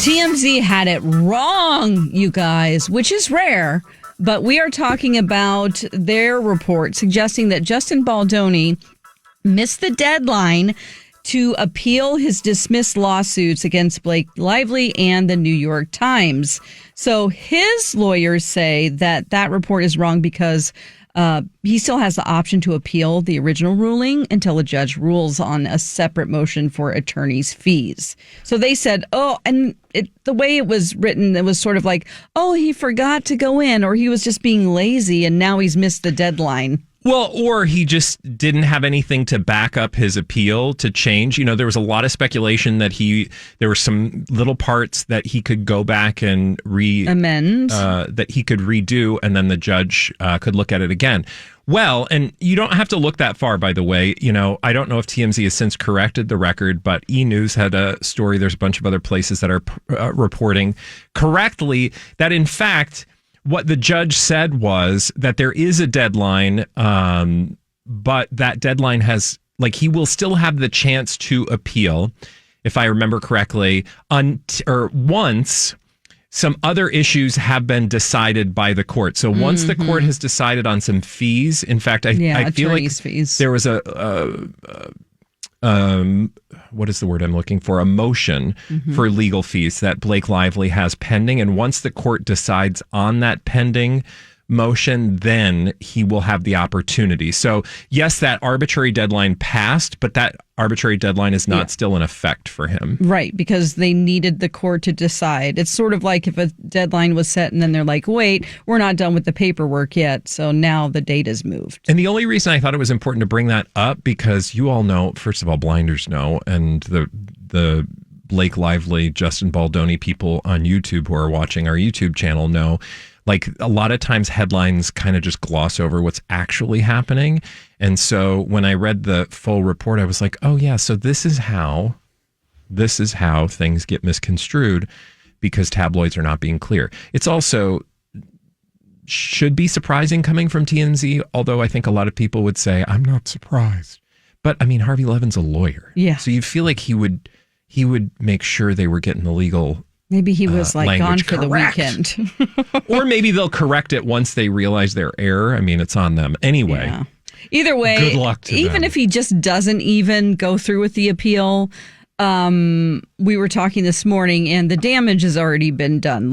TMZ had it wrong, you guys, which is rare. But we are talking about their report suggesting that Justin Baldoni missed the deadline to appeal his dismissed lawsuits against Blake Lively and the New York Times. So his lawyers say that that report is wrong because he still has the option to appeal the original ruling until a judge rules on a separate motion for attorney's fees. So they said, the way it was written, it was sort of like, he forgot to go in, or he was just being lazy and now he's missed the deadline. Well, or he just didn't have anything to back up his appeal to change. There was a lot of speculation that there were some little parts that he could go back and amend, that he could redo, and then the judge could look at it again. Well, and you don't have to look that far, by the way. I don't know if TMZ has since corrected the record, but E! News had a story. There's a bunch of other places that are reporting correctly that, in fact, what the judge said was that there is a deadline, but that deadline has, he will still have the chance to appeal, if I remember correctly, once some other issues have been decided by the court. So once the court has decided on some fees, in fact, I feel like fees. There was what is the word I'm looking for? A motion for legal fees that Blake Lively has pending. And once the court decides on that pending motion, then he will have the opportunity. So yes, that arbitrary deadline passed, but that arbitrary deadline is not still in effect for him. Right, because they needed the court to decide. It's sort of like if a deadline was set and then they're like, wait, we're not done with the paperwork yet. So now the date is moved. And the only reason I thought it was important to bring that up, because you all know, first of all, blinders know, and the Blake Lively, Justin Baldoni people on YouTube who are watching our YouTube channel know, a lot of times headlines kind of just gloss over what's actually happening. And so when I read the full report, I was like, oh yeah, so this is how things get misconstrued because tabloids are not being clear. It's also should be surprising coming from TMZ, although I think a lot of people would say, I'm not surprised. But I mean, Harvey Levin's a lawyer. Yeah. So you feel like he would make sure they were getting the legal Maybe he was gone for correct. The weekend. Or maybe they'll correct it once they realize their error. I mean, it's on them. Anyway. Yeah. Either way, good luck to even them. if he just doesn't even go through with the appeal, we were talking this morning and the damage has already been done.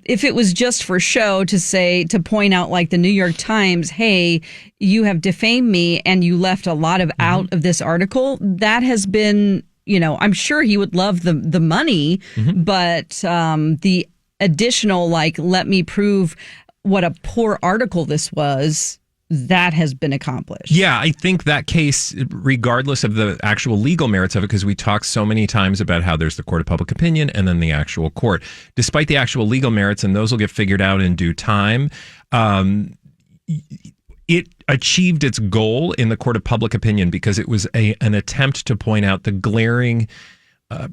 If it was just for show to point out the New York Times, hey, you have defamed me and you left a lot of out of this article, that has been... I'm sure he would love the money, but the additional, let me prove what a poor article this was, that has been accomplished. Yeah, I think that case, regardless of the actual legal merits of it, because we talk so many times about how there's the court of public opinion and then the actual court, despite the actual legal merits, and those will get figured out in due time, it achieved its goal in the court of public opinion because it was an attempt to point out the glaring, the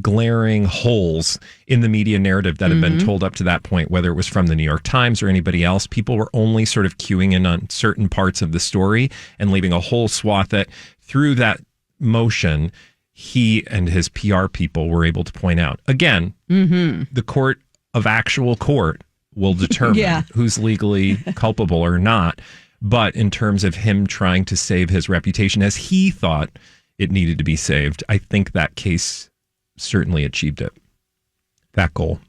glaring holes in the media narrative that had been told up to that point, whether it was from the New York Times or anybody else. People were only sort of cueing in on certain parts of the story and leaving a whole swath that through that motion, he and his PR people were able to point out. Again, the court of actual court will determine who's legally culpable or not. But in terms of him trying to save his reputation as he thought it needed to be saved, I think that case certainly achieved it. That goal.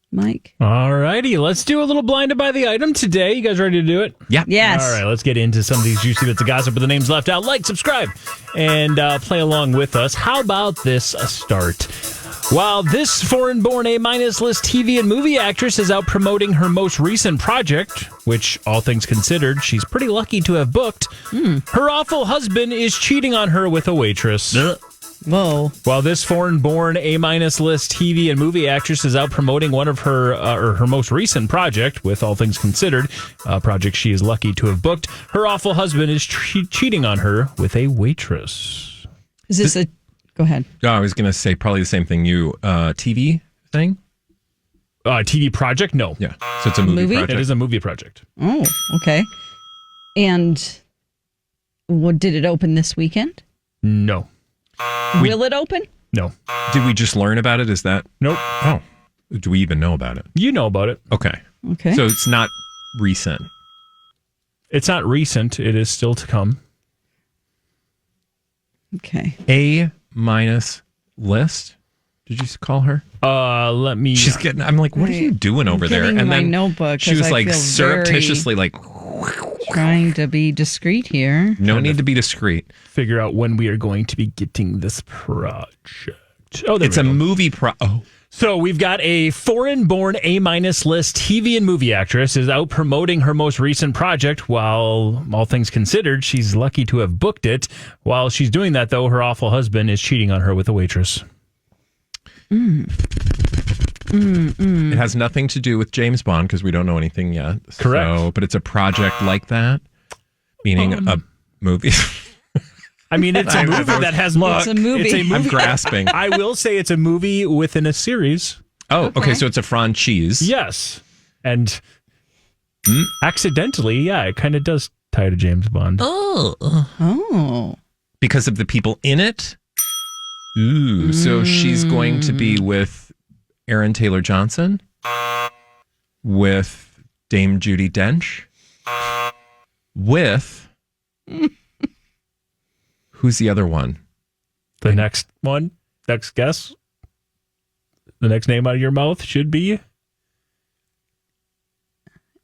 Mike? All righty, let's do a little blinded by the item today. You guys ready to do it? Yeah. Yes. All right, let's get into some of these juicy bits of gossip with the names left out. Like, subscribe, and play along with us. How about this start? While this foreign-born A-list TV and movie actress is out promoting her most recent project, which, all things considered, she's pretty lucky to have booked, her awful husband is cheating on her with a waitress. Whoa. While this foreign-born A-list TV and movie actress is out promoting one of her most recent project, with all things considered, a project she is lucky to have booked, her awful husband is cheating on her with a waitress. Is this a... Go ahead. Oh, I was going to say probably the same thing TV thing? TV project? No. Yeah. So it's a movie project? It is a movie project. Oh, okay. And did it open this weekend? No. Will it open? No. Did we just learn about it? Is that? Nope. Oh. Do we even know about it? You know about it. Okay. Okay. So it's not recent. It's not recent. It is still to come. Okay. A- list? Did you call her? Let me. She's getting. I'm like, what are you doing over there? Getting And my then notebook. she was 'cause I like feel surreptitiously like, trying to be discreet here. no need to be discreet. Figure out when we are going to be getting this project. Oh, there It's we a go. movie. So we've got a foreign-born A-list TV and movie actress is out promoting her most recent project. While all things considered, she's lucky to have booked it. While she's doing that, though, her awful husband is cheating on her with a waitress. It has nothing to do with James Bond because we don't know anything yet. Correct. So, but it's a project like that, meaning a movie. I mean, it's a movie that has... It's a movie. It's a movie. I'm grasping. I will say it's a movie within a series. Oh, okay. So it's a franchise. Yes. And accidentally, yeah, it kind of does tie to James Bond. Oh. Because of the people in it. Ooh. So she's going to be with Aaron Taylor Johnson, with Dame Judi Dench, with who's the other one? The next one, next guess, the next name out of your mouth should be...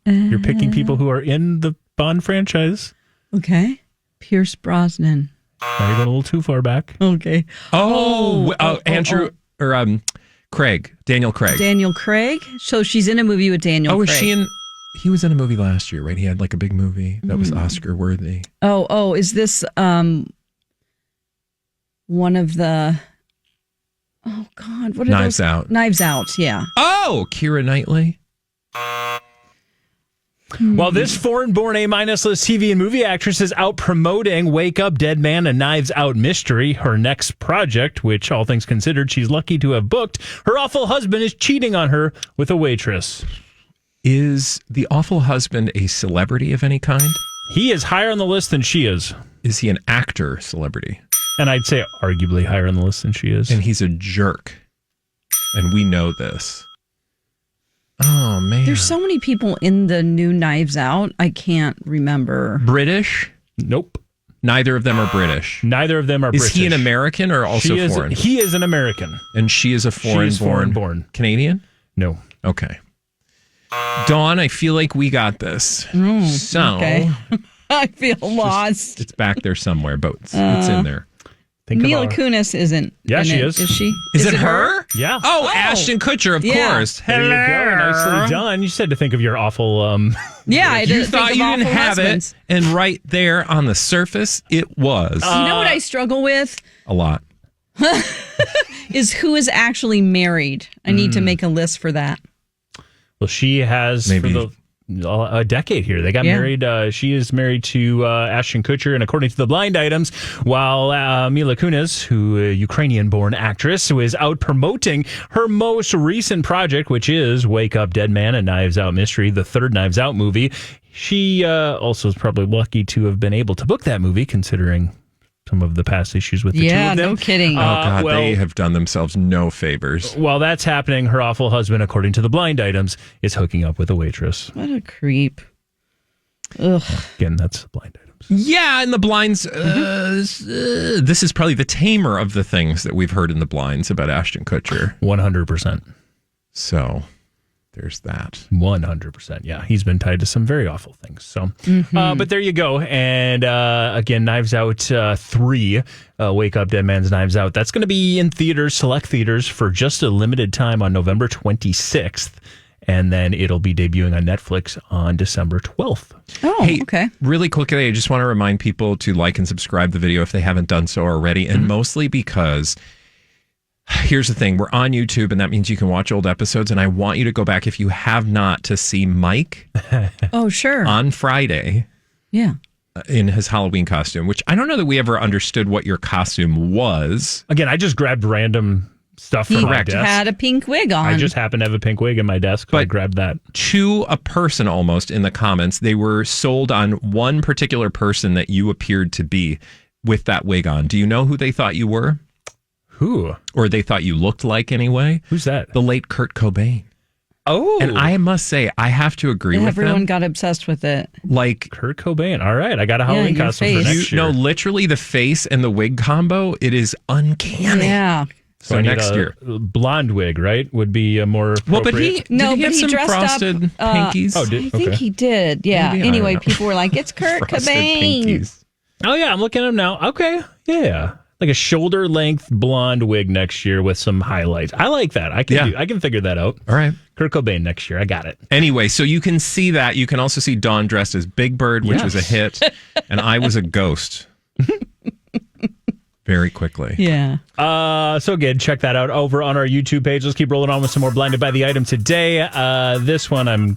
You're picking people who are in the Bond franchise. Okay. Pierce Brosnan. Now you're going a little too far back. Okay. Andrew or Craig, Daniel Craig. Daniel Craig. So she's in a movie with Daniel Craig. Is she in? He was in a movie last year, right? He had like a big movie that was Oscar worthy. Oh, is this one of the... Oh, God. What are Knives those? Out. Knives Out, yeah. Oh, Keira Knightley. While this foreign-born A-list TV and movie actress is out promoting Wake Up, Dead Man, and Knives Out Mystery, her next project, which, all things considered, she's lucky to have booked, her awful husband is cheating on her with a waitress. Is the awful husband a celebrity of any kind? He is higher on the list than she is. Is he an actor celebrity? And I'd say arguably higher on the list than she is. And he's a jerk. And we know this. Oh, man. There's so many people in the new Knives Out. I can't remember. British? Nope. Neither of them are British. Neither of them are British. Is he an American or also foreign? He is an American. And she is a foreign-born. Canadian? No. Okay. Dawn, I feel like we got this. Okay. I feel lost. It's back there somewhere, but it's in there. Mila Kunis isn't. Yeah, in she it. is. Is she? Is it her? Yeah. Oh, Ashton Kutcher, of Yeah. course. There you go. Nicely done. You said to think of your awful... Yeah, I You didn't thought think you of didn't awful have husbands. it, and right there on the surface, it was. You know what I struggle with? A lot. Is who is actually married. I need to make a list for that. Well, she has Maybe. for a decade here. They got married. She is married to Ashton Kutcher, and according to the blind items, while Mila Kunis, who a Ukrainian-born actress, who is out promoting her most recent project, which is Wake Up, Dead Man, and Knives Out Mystery, the third Knives Out movie. She also is probably lucky to have been able to book that movie, considering some of the past issues with the two of them. No kidding. Oh, God, they have done themselves no favors. While that's happening, her awful husband, according to the blind items, is hooking up with a waitress. What a creep. Ugh. Again, that's the blind items. Yeah, and the blinds, this is probably the tamer of the things that we've heard in the blinds about Ashton Kutcher. 100%. So there's that. 100%. Yeah, he's been tied to some very awful things. So, but there you go. And again, Knives Out 3, Wake Up, Dead Man's Knives Out. That's going to be in theaters, select theaters, for just a limited time on November 26th. And then it'll be debuting on Netflix on December 12th. Oh, Hey, okay. really quickly, I just want to remind people to like and subscribe the video if they haven't done so already. And mostly because... here's the thing. We're on YouTube, and that means you can watch old episodes. And I want you to go back, if you have not, to see Mike Oh, sure. on Friday Yeah. in his Halloween costume, which I don't know that we ever understood what your costume was. Again, I just grabbed random stuff from my Correct. desk. Had a pink wig on. I just happened to have a pink wig in my desk, so I But- grabbed that. To a person almost in the comments, they were sold on one particular person that you appeared to be with that wig on. Do you know who they thought you were? Who? Or they thought you looked like anyway. Who's that? The late Kurt Cobain. Oh. And I must say, I have to agree with Everyone them. got obsessed with it. Like Kurt Cobain. All right. I got a Halloween your costume for face. next year. No, literally the face and the wig combo, it is uncanny. Yeah. So I need next a year. blonde wig, right? Would be a more appropriate. Well, but he had some dressed frosted up. pinkies. Oh, I think he did. Yeah. Maybe, I Anyway, don't know. people were like, "It's Kurt Frosted Cobain." pinkies. Oh, yeah. I'm looking at him now. Okay. Yeah. Like a shoulder length blonde wig next year with some highlights. I like that. I can figure that out. All right. Kurt Cobain next year. I got it. Anyway, so you can see that. You can also see Dawn dressed as Big Bird, which was a hit, and I was a ghost. Very quickly. Yeah. So good. Check that out over on our YouTube page. Let's keep rolling on with some more Blinded by the Item today. This one, I'm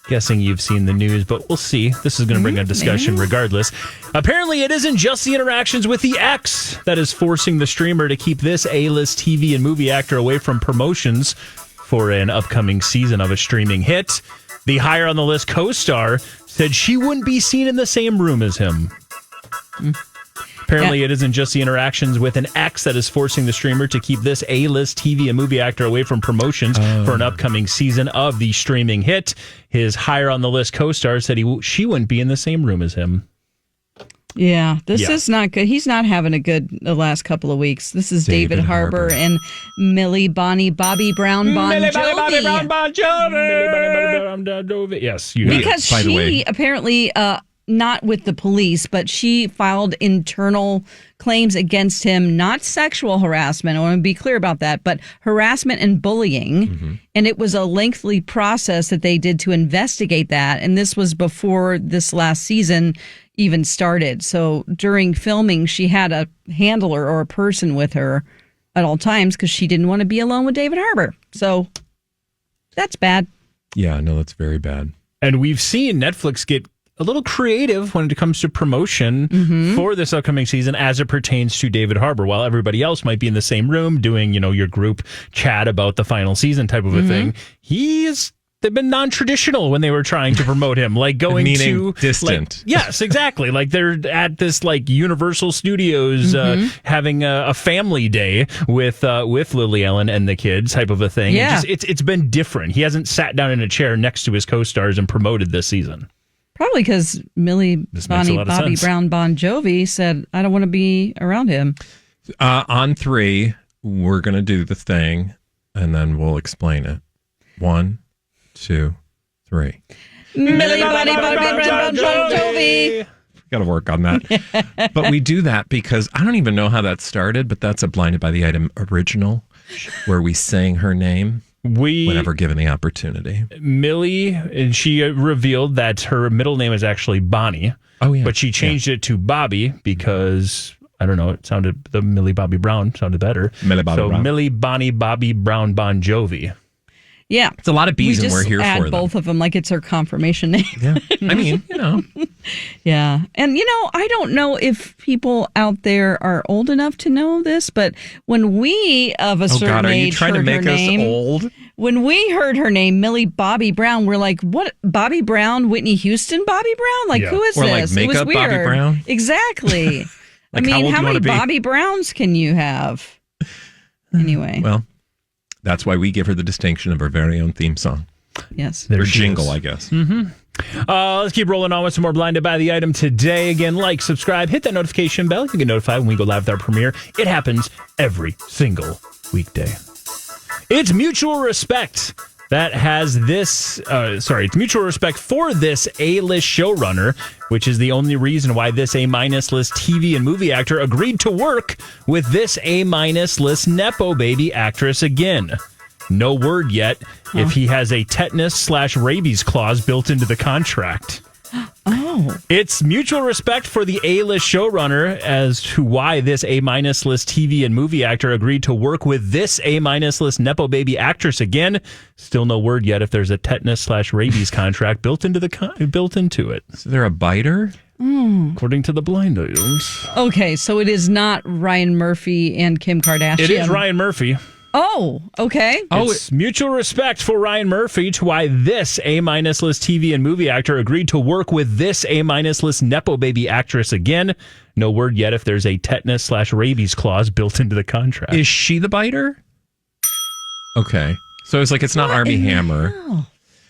guessing you've seen the news, but we'll see. This is going to bring a discussion regardless. Apparently, it isn't just the interactions with the ex that is forcing the streamer to keep this A-list TV and movie actor away from promotions for an upcoming season of a streaming hit. The higher on the list co-star said she wouldn't be seen in the same room as him. Apparently, it isn't just the interactions with an ex that is forcing the streamer to keep this A-list TV and movie actor away from promotions for an upcoming season of the streaming hit. His higher-on-the-list co-star said she wouldn't be in the same room as him. Yeah, this is not good. He's not having a good the last couple of weeks. This is David Harbour and Millie Bobby Brown Bon Jovi. Yes, you got it. Because By the way. she apparently not with the police, but she filed internal claims against him, not sexual harassment. I want to be clear about that, but harassment and bullying. Mm-hmm. And it was a lengthy process that they did to investigate that. And this was before this last season even started. So during filming, she had a handler or a person with her at all times because she didn't want to be alone with David Harbour. So that's bad. Yeah, no, that's very bad. And we've seen Netflix get a little creative when it comes to promotion for this upcoming season as it pertains to David Harbour. While everybody else might be in the same room doing, your group chat about the final season type of a thing, they've been non-traditional when they were trying to promote him, like going Meaning to distant. Yes, exactly. Like they're at this Universal Studios having a family day with Lily Allen and the kids type of a thing. Yeah. It's been different. He hasn't sat down in a chair next to his co-stars and promoted this season. Probably because Millie Bobby sense. Brown Bon Jovi said, I don't want to be around him. On 3, we're going to do the thing, and then we'll explain it. 1, 2, 3. Millie Bobby Brown Bon Jovi. Got to work on that. But we do that because I don't even know how that started, but that's a Blinded by the Item original where we sang her name. Whenever given the opportunity. Millie, and she revealed that her middle name is actually Bonnie. Oh, yeah. But she changed it to Bobby because, I don't know, the Millie Bobby Brown sounded better. Millie Bobby Brown. Millie Bonnie Bobby Brown Bon Jovi. Yeah. It's a lot of B's and we're here add for them. both of them like it's her confirmation name. Yeah. I mean, Yeah. And, I don't know if people out there are old enough to know this, but when we of a certain God, are you age trying to heard make her us name, old? when we heard her name, Millie Bobby Brown, we're like, what? Bobby Brown, Whitney Houston Bobby Brown? Like, who is Or like this? It was makeup weird. Bobby Brown? Exactly. Like, how old how do you many wanna be? Bobby Browns can you have? Anyway. Well, that's why we give her the distinction of her very own theme song. Yes. Or jingle, I guess. Let's keep rolling on with some more Blinded by the Item today. Again, like, subscribe, hit that notification bell. You get notified when we go live with our premiere. It happens every single weekday. It's Mutual Respect that has this, it's Mutual Respect for this A-list showrunner, which is the only reason why this A-minus list TV and movie actor agreed to work with this A-minus list Nepo baby actress again. No word yet if he has a tetanus/rabies clause built into the contract. Oh. It's mutual respect for the A-list showrunner as to why this A-minus list TV and movie actor agreed to work with this A-minus list Nepo baby actress again. Still no word yet if there's a tetanus/rabies contract built into it. Is there a biter? According to the blind items. Okay, so it is not Ryan Murphy and Kim Kardashian. It is Ryan Murphy. Oh, okay. It's mutual respect for Ryan Murphy to why this A-list TV and movie actor agreed to work with this A-list Nepo baby actress again. No word yet if there's a tetanus/rabies clause built into the contract. Is she the biter? Okay. So it's like it's not Armie Hammer.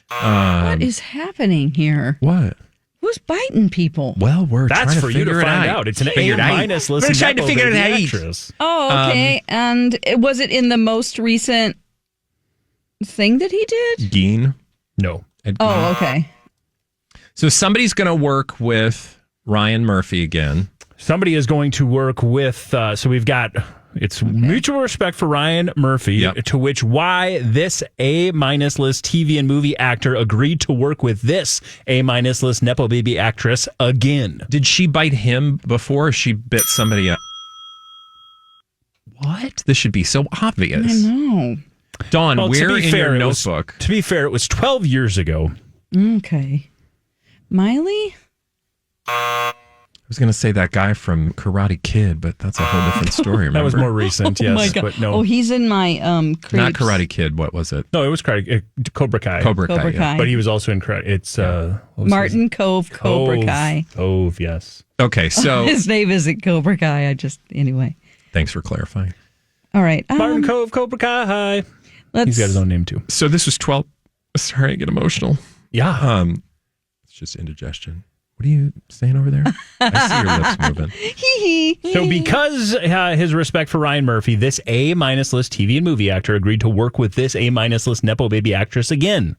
What is happening here? What? Who's biting people? Well, that's trying for to you to figure it find out. out. It's an Figured out. A-list We're trying to Nepo figure it baby out. actress. Oh, okay. And was it in the most recent thing that he did? Geen? No. Oh, okay. So somebody's going to work with Ryan Murphy again. Somebody is going to work with, so we've got, it's mutual respect for Ryan Murphy, to which why this A-list TV and movie actor agreed to work with this A-list Nepo baby actress again. Did she bite him before she bit somebody else? What? This should be so obvious. I know. Dawn, where in your it notebook? To be fair, it was 12 years ago. Okay. Miley? I was going to say that guy from Karate Kid, but that's a whole different story. Remember? That was more recent, yes. Oh my God. But no. Oh, he's in my creeps. Not Karate Kid. What was it? No, it was Cobra Kai. Cobra Kai. Cobra yeah. Kai. But he was also in it's what was Martin Cove, Cobra Kai. Cove, yes. Okay, so His name isn't Cobra Kai. Anyway. thanks for clarifying. All right. Martin Cove, Cobra Kai. He's got his own name too. So this was 12. Sorry, I get emotional. Yeah. It's just indigestion. What are you saying over there? I see your lips moving. So because his respect for Ryan Murphy, this A-list TV and movie actor agreed to work with this A-list Nepo baby actress again.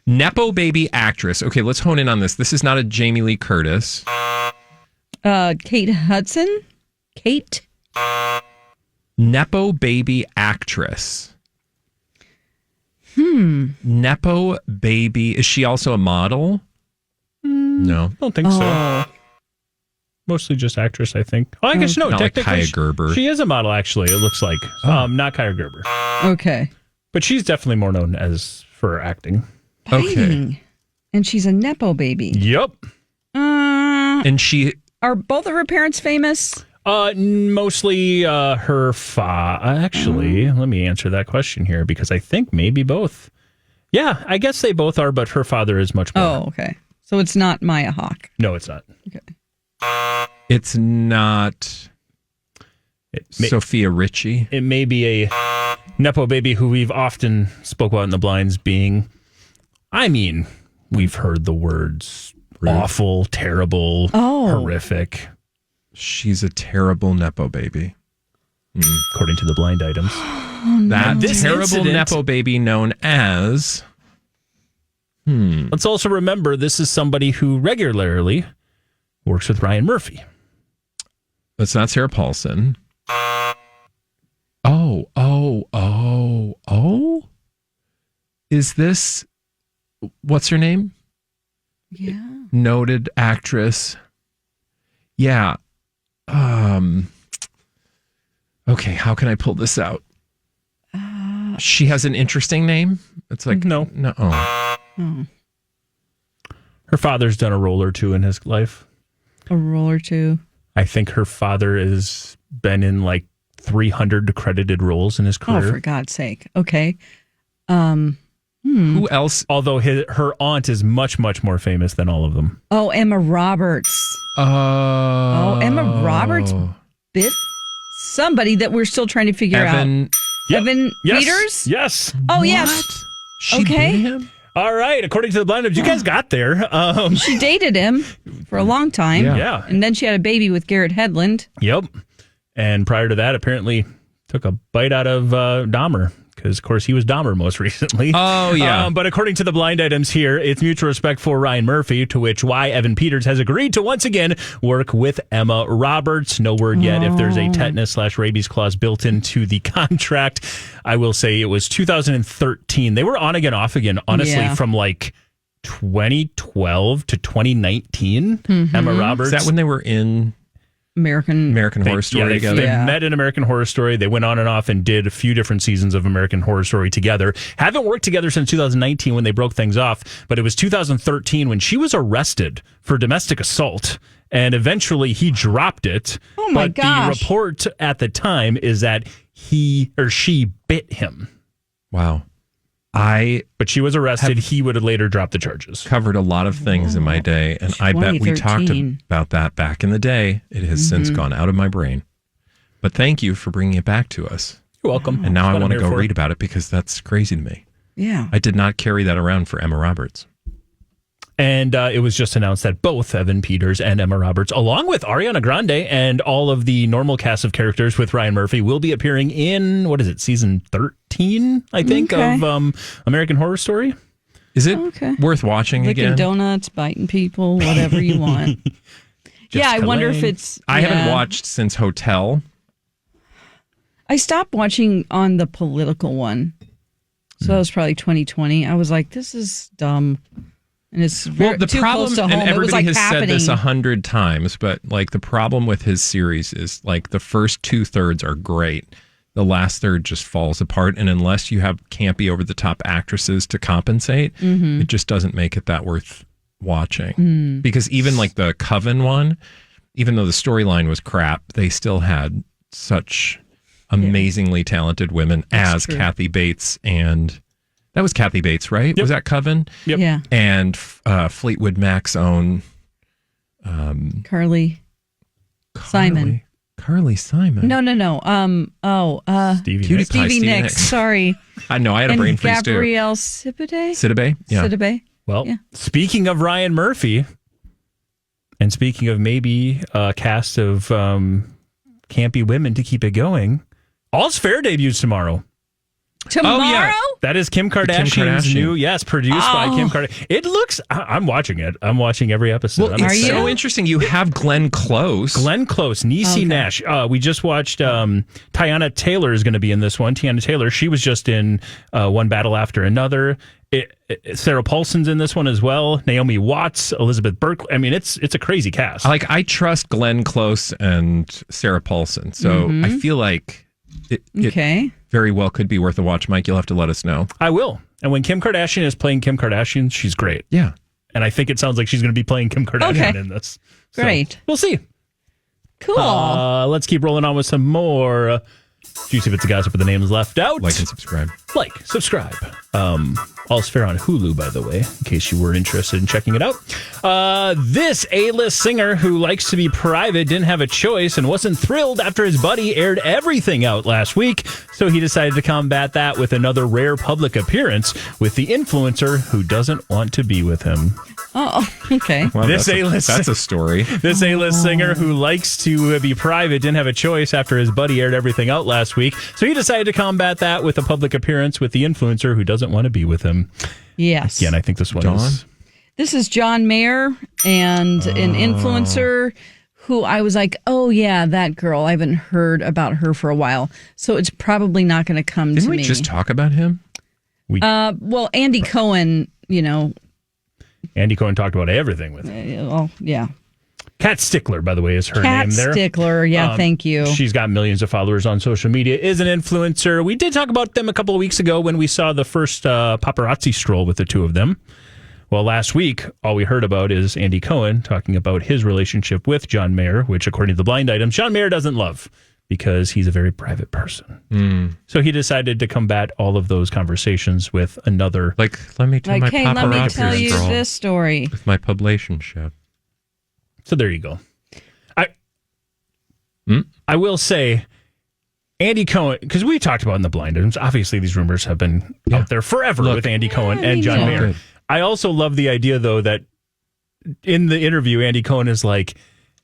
Nepo baby actress. Okay, let's hone in on this. This is not a Jamie Lee Curtis. Kate Hudson? Kate? Nepo baby actress. Nepo baby. Is she also a model? No. I don't think so. Mostly just actress, I think. Oh, I guess no. Not like Technically, Kaya Gerber. she is a model, actually, it looks like. Not Kaya Gerber. Okay. But she's definitely more known as for acting. Okay. Biting. And she's a Nepo baby. Yep. And she... Are both of her parents famous? Mostly her Actually, let me answer that question here because I think maybe both. Yeah, I guess they both are, but her father is much more. Oh, okay. So it's not Maya Hawke. No, it's not. Okay. It's not Sophia Richie. It may be a Nepo baby who we've often spoke about in the blinds being, we've heard the words awful, terrible, horrific. She's a terrible Nepo baby. According to the blind items. That This terrible incident- Nepo baby known as... Let's also remember this is somebody who regularly works with Ryan Murphy. That's not Sarah Paulson. Is this... What's her name? Yeah. Noted actress. Yeah. Okay, how can I pull this out? She has an interesting name. It's like No. Oh. Her father's done a role or two in his life. A role or two. I think her father has been in like 300 credited roles in his Oh, career. for God's sake. Okay. Who else? Although her aunt is much, much more famous than all of them. Oh, Emma Roberts. Oh, Emma Roberts bit somebody that we're still trying to figure out. Evan Yes. Peters? Yes. Oh, yes. She Okay. bit him? All right. According to the blind items, you guys got there. She dated him for a long time. Yeah. And then she had a baby with Garrett Hedlund. Yep. And prior to that, apparently took a bite out of Dahmer. Because, of course, he was Dahmer most recently. Oh, yeah. But according to the blind items here, it's mutual respect for Ryan Murphy, to which why Evan Peters has agreed to once again work with Emma Roberts. No word yet if there's a tetanus/rabies clause built into the contract. I will say it was 2013. They were on again, off again, honestly, from like 2012 to 2019. Emma Roberts. Is that when they were in American Horror Story together? They met in American Horror Story. They went on and off and did a few different seasons of American Horror Story together. Haven't worked together since 2019 when they broke things off, but it was 2013 when she was arrested for domestic assault, and eventually he dropped it. Oh my gosh. The report at the time is that he or she bit him. Wow. But she was arrested. He would have later dropped the charges. Covered a lot of things in my day, and I bet we talked about that back in the day. It has since gone out of my brain. But thank you for bringing it back to us. You're welcome. And now I want to go read about it because that's crazy to me. Yeah. I did not carry that around for Emma Roberts. And it was just announced that both Evan Peters and Emma Roberts, along with Ariana Grande and all of the normal cast of characters with Ryan Murphy, will be appearing in, season 13, I think, of American Horror Story. Is it worth watching Licking again? Donuts, biting people, whatever you want. Yeah, I wonder if it's... I haven't watched since Hotel. I stopped watching on the political one. So that was probably 2020. I was like, this is dumb. And it's the too problem, close to home. and everybody has happening. said this 100 times, but like the problem with his series is like the first 2/3 are great. The last third just falls apart. And unless you have campy over the top actresses to compensate, it just doesn't make it that worth watching. Because even like the Coven one, even though the storyline was crap, they still had such amazingly talented women as Kathy Bates and... That was Kathy Bates, right? Yep. Was that Coven? Yep. Yeah. And Fleetwood Mac's own... Carly Simon. Carly Simon? No. Stevie Nicks. Sorry. I know, I had a brain freeze too. Gabrielle Sidibe? Sidibe? Yeah. Sidibe. Well, speaking of Ryan Murphy, and speaking of maybe a cast of campy women to keep it going, All's Fair debuts tomorrow. Tomorrow? Oh, yeah. That is Kim Kardashian's new, produced by Kim Kardashian. It looks, I'm watching it. I'm watching every episode. Well, it's so interesting. You have Glenn Close. Niecy Nash. We just watched Tiana Taylor is going to be in this one. Tiana Taylor, she was just in One Battle After Another. Sarah Paulson's in this one as well. Naomi Watts, Elizabeth Berkley. I mean, it's a crazy cast. I trust Glenn Close and Sarah Paulson. So I feel like it very well could be worth a watch. Mike, you'll have to let us know. I will. And when Kim Kardashian is playing Kim Kardashian, she's great. Yeah. And I think it sounds like she's going to be playing Kim Kardashian in this. So, great. We'll see. Cool. Let's keep rolling on with some more juicy bits of gossip with the names left out. Like and subscribe. All's Fair on Hulu, by the way, in case you were interested in checking it out. This A-list singer who likes to be private didn't have a choice and wasn't thrilled after his buddy aired everything out last week. So he decided to combat that with another rare public appearance with the influencer who doesn't want to be with him. Oh, okay. Well, that's a story. This A-list singer who likes to be private didn't have a choice after his buddy aired everything out last week. So he decided to combat that with a public appearance with the influencer who doesn't want to be with him. Yes. Again, I think this one is... This is John Mayer and an influencer who I was like, oh, yeah, that girl. I haven't heard about her for a while. So it's probably not going to come to me. Didn't we just talk about him? Well, Andy Cohen, Andy Cohen talked about everything with him. Yeah. Kat Stickler, by the way, is her name there. Kat Stickler, thank you. She's got millions of followers on social media, is an influencer. We did talk about them a couple of weeks ago when we saw the first paparazzi stroll with the two of them. Well, last week, all we heard about is Andy Cohen talking about his relationship with John Mayer, which, according to the blind items, John Mayer doesn't love because he's a very private person. So he decided to combat all of those conversations with another... let me tell my paparazzi let me tell you this story. With my publicationship. So there you go. I will say, Andy Cohen, because we talked about in the blind items, obviously these rumors have been out there forever with Andy Cohen and John Mayer. I also love the idea, though, that in the interview, Andy Cohen is like,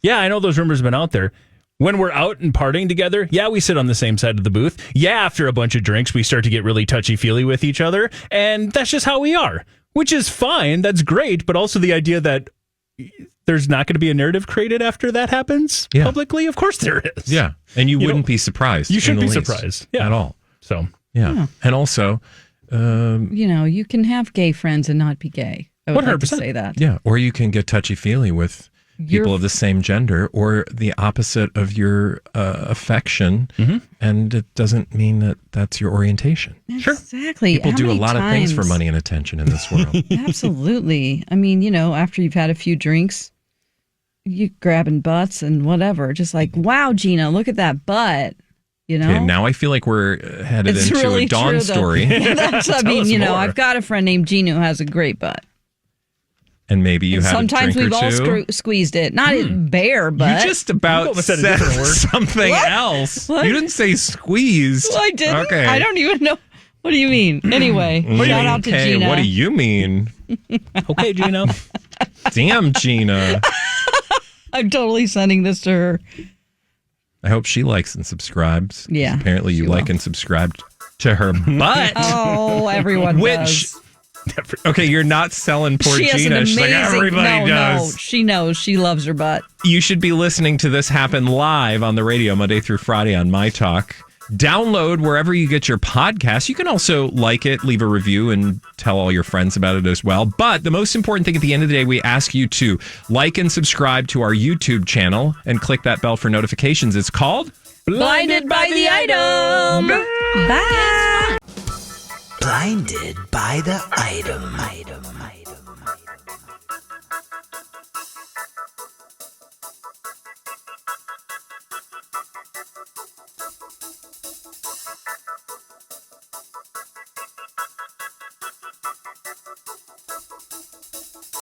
yeah, I know those rumors have been out there. When we're out and partying together, we sit on the same side of the booth. After a bunch of drinks, we start to get really touchy-feely with each other. And that's just how we are, which is fine. That's great. But also the idea that there's not going to be a narrative created after that happens publicly. Of course there is. Yeah. And you wouldn't be surprised. You shouldn't be surprised at all. So, yeah. And also, you can have gay friends and not be gay. I would 100%. like to say that. Yeah. Or you can get touchy-feely with people of the same gender or the opposite of your affection. And it doesn't mean that that's your orientation. Exactly. People do a lot of things for money and attention in this world. Absolutely. I mean, after you've had a few drinks, you grabbing butts and whatever. Just like, wow, Gina, look at that butt. You know? Okay, now I feel like we're headed It's into really a Dawn true, though. story. That's, I mean, us you know, more. I've got a friend named Gina who has a great butt. And maybe you had Sometimes a drink we've or all two. squeezed it. Not bare butt. You just about almost said a said different word. something What? else. What? You didn't say squeezed. Well, I didn't. Okay. I don't even know. What do you mean? Anyway, shout out to Okay, Gina. what do you mean? Okay, Gino. Damn, Gina. I'm totally sending this to her. I hope she likes and subscribes. Yeah, Apparently you she like will. and subscribe to her butt. Oh, everyone Which, does. okay, you're not selling poor She has Gina. an She's amazing. like, everybody no, does. no, she knows. She loves her butt. You should be listening to this happen live on the radio Monday through Friday on MyTalk. Download wherever you get your podcasts. You can also like it, leave a review, and tell all your friends about it as well. But the most important thing at the end of the day, we ask you to like and subscribe to our YouTube channel and click that bell for notifications. It's called Blinded by the item. Bye. Blinded by the item.